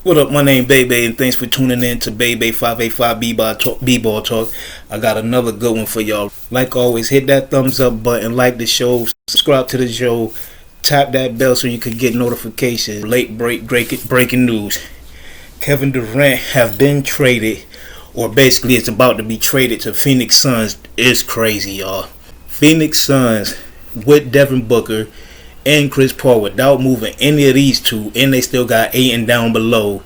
What up? My name Bebe, and thanks for tuning in to Bebe 585 B-Ball Talk. I got another good one for y'all. Like always, hit that thumbs up button, like the show, subscribe to the show, tap that bell so you can get notifications. Breaking news: Kevin Durant have been traded, or basically it's about to be traded to Phoenix Suns. It's crazy, y'all. Phoenix Suns with Devin Booker and Chris Paul without moving any of these two, and they still got Ayton down below,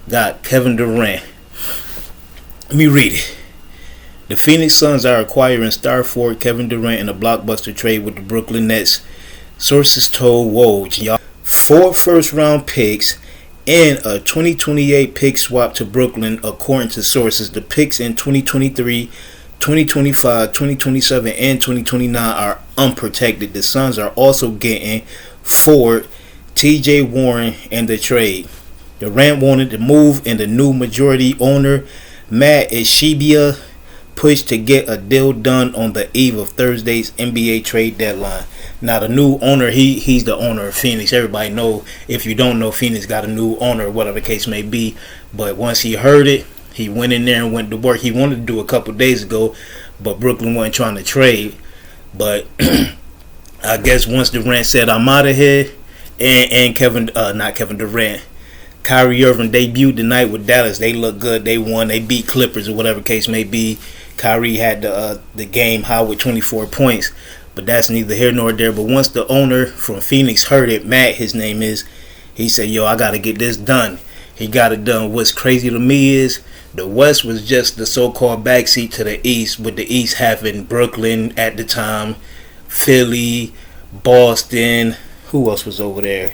got Kevin Durant. Let me read it. The Phoenix Suns are acquiring star forward Kevin Durant in a blockbuster trade with the Brooklyn Nets. Sources told Woj, y'all, 4 first-round picks and a 2028 pick swap to Brooklyn, according to sources. The picks in 2023, 2025, 2027, and 2029 are unprotected. The Suns are also getting forward TJ Warren in the trade. Durant wanted to move, and the new majority owner, Matt Ishbia, pushed to get a deal done on the eve of Thursday's NBA trade deadline. Now, the new owner, he's the owner of Phoenix. Everybody know. If you don't know, Phoenix got a new owner, whatever the case may be. But once he heard it, he went in there and went to work. He wanted to do a couple days ago, but Brooklyn wasn't trying to trade. But I guess once Durant said, I'm out of here, and not Kevin Durant, Kyrie Irving debuted tonight with Dallas. They look good. They won. They beat Clippers or whatever case may be. Kyrie had the game high with 24 points, but that's neither here nor there. But once the owner from Phoenix heard it, Matt, his name is, he said, yo, I got to get this done. He got it done. What's crazy to me is the West was just the so-called backseat to the East, with the East having Brooklyn at the time, Philly, Boston. Who else was over there?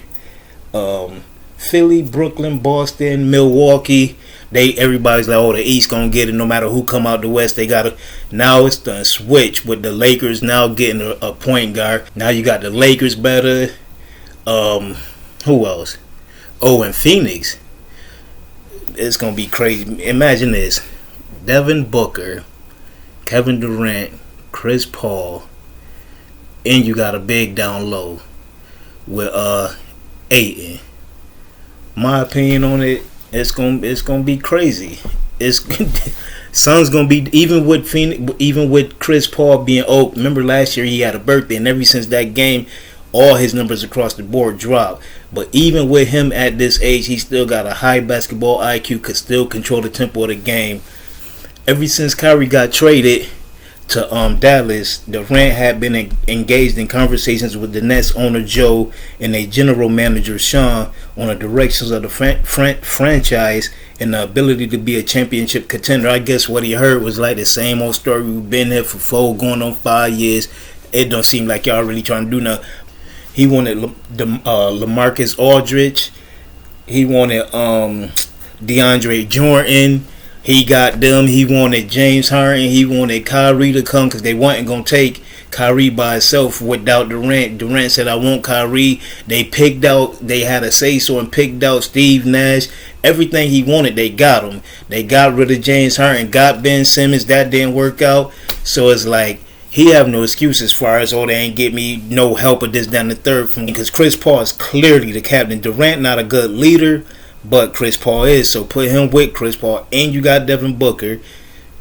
Philly, Brooklyn, Boston, Milwaukee. Everybody's like, oh, the East gonna get it no matter who come out the West. They gotta. Now it's done switch with the Lakers now getting a point guard. Now you got the Lakers better. Who else? Oh, and Phoenix. It's gonna be crazy. Imagine this: Devin Booker, Kevin Durant, Chris Paul, and you got a big down low with Ayton. My opinion on it, it's gonna be crazy. It's Suns gonna be, even with Chris Paul being old. Remember last year he had a birthday, and ever since that game, all his numbers across the board dropped. But even with him at this age, he still got a high basketball IQ, could still control the tempo of the game. Ever since Kyrie got traded to Dallas, Durant had been engaged in conversations with the Nets owner Joe and their general manager Sean on the directions of the franchise and the ability to be a championship contender. I guess what he heard was like the same old story. We've been here for going on 5 years. It don't seem like y'all really trying to do nothing. He wanted LaMarcus Aldridge. He wanted DeAndre Jordan. He got them. He wanted James Harden. He wanted Kyrie to come because they wasn't going to take Kyrie by himself without Durant. Durant said, I want Kyrie. They had a say-so and picked out Steve Nash. Everything he wanted, they got him. They got rid of James Harden, got Ben Simmons. That didn't work out. So it's like, he have no excuse as far as, oh, they ain't get me no help of this down the third from, because Chris Paul is clearly the captain. Durant not a good leader, but Chris Paul is. So put him with Chris Paul, and you got Devin Booker.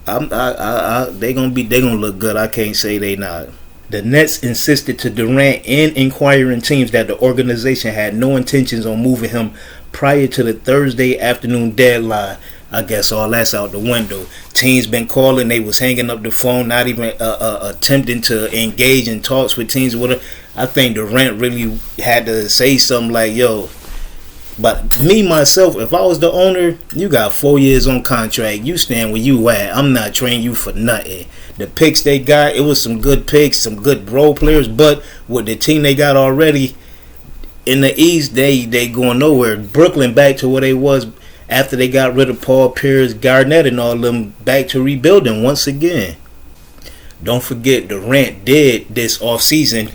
They gonna look good. I can't say they not. The Nets insisted to Durant and inquiring teams that the organization had no intentions on moving him prior to the Thursday afternoon deadline. I guess all that's out the window. Teams been calling, they was hanging up the phone, not even attempting to engage in talks with teams. I think Durant really had to say something like, yo. But me, myself, if I was the owner, you got 4 years on contract. You stand where you at. I'm not trading you for nothing. The picks they got, it was some good picks, some good role players. But with the team they got already in the East, they going nowhere. Brooklyn back to where they was after they got rid of Paul Pierce, Garnett, and all of them, back to rebuilding once again. Don't forget, Durant did this offseason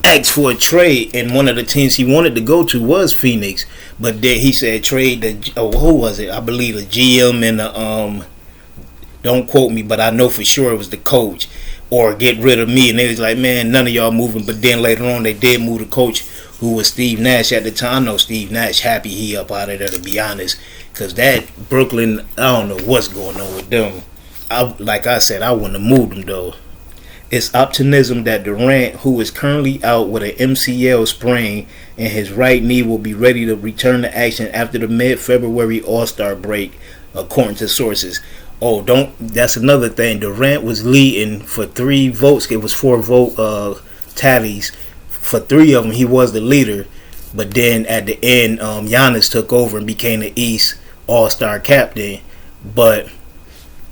asked for a trade, and one of the teams he wanted to go to was Phoenix. But then he said trade who was it? I believe the GM and the don't quote me, but I know for sure it was the coach, or get rid of me. And they was like, man, none of y'all moving. But then later on, they did move the coach who was Steve Nash at the time. I know Steve Nash happy he up out of there, to be honest, because that Brooklyn, I don't know what's going on with them. Like I said, I wouldn't have moved them though. It's optimism that Durant, who is currently out with an MCL sprain in his right knee, will be ready to return to action after the mid-February All-Star break, according to sources. Oh, that's another thing. Durant was leading for 3 votes. It was 4 vote tallies. For 3 of them, he was the leader. But then at the end, Giannis took over and became the East All-Star captain. But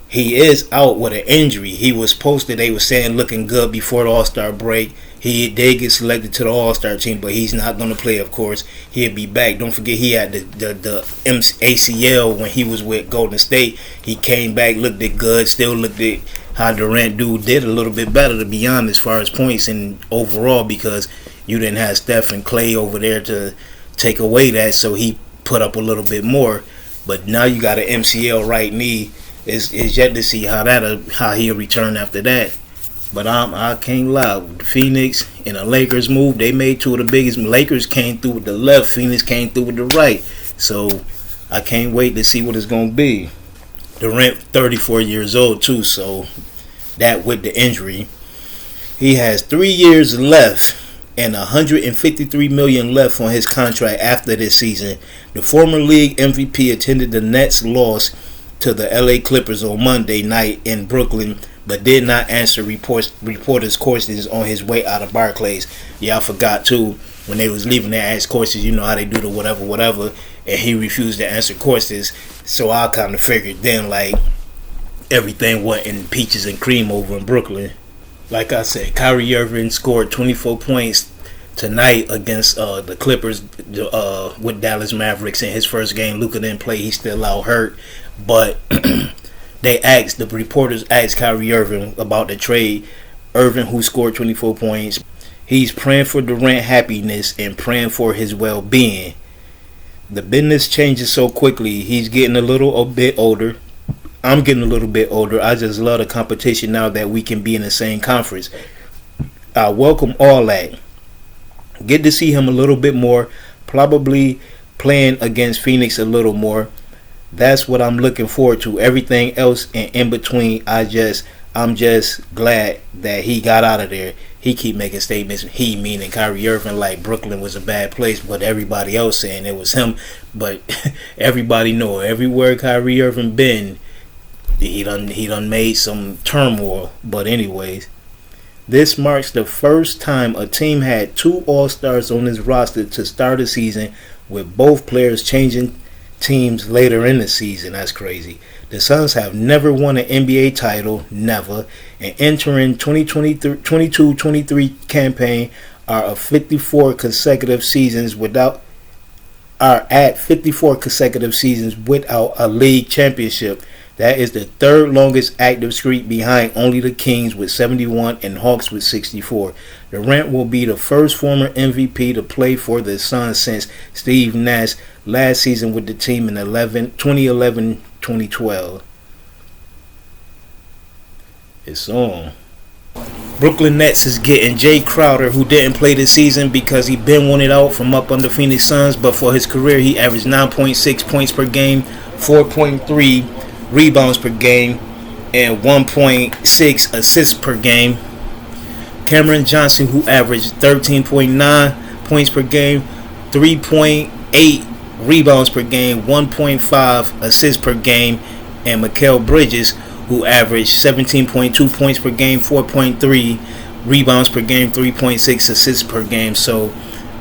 he is out with an injury. He was posted, they were saying, looking good before the All-Star break. He did get selected to the All-Star team, but he's not going to play, of course. He'll be back. Don't forget, he had the ACL when he was with Golden State. He came back, looked it good, still looked it how Durant did a little bit better, to be honest, as far as points and overall, because you didn't have Steph and Clay over there to take away that, so he put up a little bit more. But now you got an MCL right knee. Is yet to see how he'll return after that. But I can't lie. Phoenix and the Lakers move. They made 2 of the biggest. Lakers came through with the left. Phoenix came through with the right. So I can't wait to see what it's going to be. Durant, 34 years old too. So that with the injury, he has 3 years left and $153 million left on his contract after this season. The former league MVP attended the Nets' loss to the LA Clippers on Monday night in Brooklyn, but did not answer reporters' questions on his way out of Barclays. Yeah, I forgot too, when they was leaving, they asked questions, you know how they do the whatever, and he refused to answer questions. So I kind of figured then, like, everything went in peaches and cream over in Brooklyn. Like I said, Kyrie Irving scored 24 points tonight against the Clippers with Dallas Mavericks in his first game. Luka didn't play; he's still out hurt. But the reporters asked Kyrie Irving about the trade. Irving, who scored 24 points, he's praying for Durant happiness and praying for his well-being. The business changes so quickly. He's getting a bit older. I'm getting a little bit older. I just love the competition now that we can be in the same conference. I welcome all that. Get to see him a little bit more. Probably playing against Phoenix a little more. That's what I'm looking forward to. Everything else and in between, I'm just glad that he got out of there. He keep making statements, he meaning Kyrie Irving, like Brooklyn was a bad place, but everybody else saying it was him. But everybody know everywhere Kyrie Irving been, he done made some turmoil. But anyways, this marks the first time a team had 2 All-Stars on its roster to start a season, with both players changing teams later in the season. That's crazy. The Suns have never won an NBA title, never, and entering 2022-23 campaign are at 54 consecutive seasons without a league championship. That is the 3rd longest active streak, behind only the Kings with 71 and Hawks with 64. Durant will be the first former MVP to play for the Suns since Steve Nash last season with the team in 2011-2012. It's on. Brooklyn Nets is getting Jay Crowder, who didn't play this season because he been wanted out from up under Phoenix Suns, but for his career he averaged 9.6 points per game, 4.3 rebounds per game, and 1.6 assists per game. Cameron Johnson, who averaged 13.9 points per game, 3.8 rebounds per game, 1.5 assists per game, and Mikal Bridges, who averaged 17.2 points per game, 4.3 rebounds per game, 3.6 assists per game. So,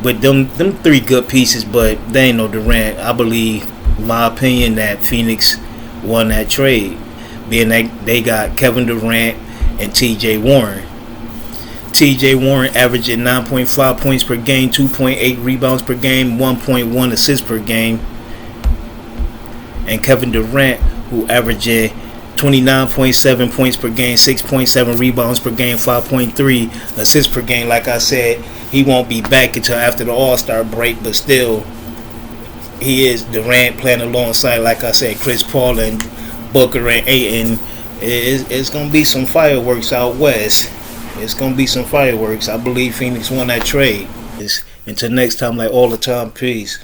with them 3 good pieces, but they ain't no Durant. I believe, in my opinion, that Phoenix won that trade, being that they got Kevin Durant and TJ Warren. TJ Warren averaging 9.5 points per game, 2.8 rebounds per game, 1.1 assists per game. And Kevin Durant, who averaging 29.7 points per game, 6.7 rebounds per game, 5.3 assists per game. Like I said, he won't be back until after the All-Star break, but still, he is Durant playing alongside, like I said, Chris Paul and Booker and Ayton. It's going to be some fireworks out west. It's going to be some fireworks. I believe Phoenix won that trade. Until next time, like all the time, peace.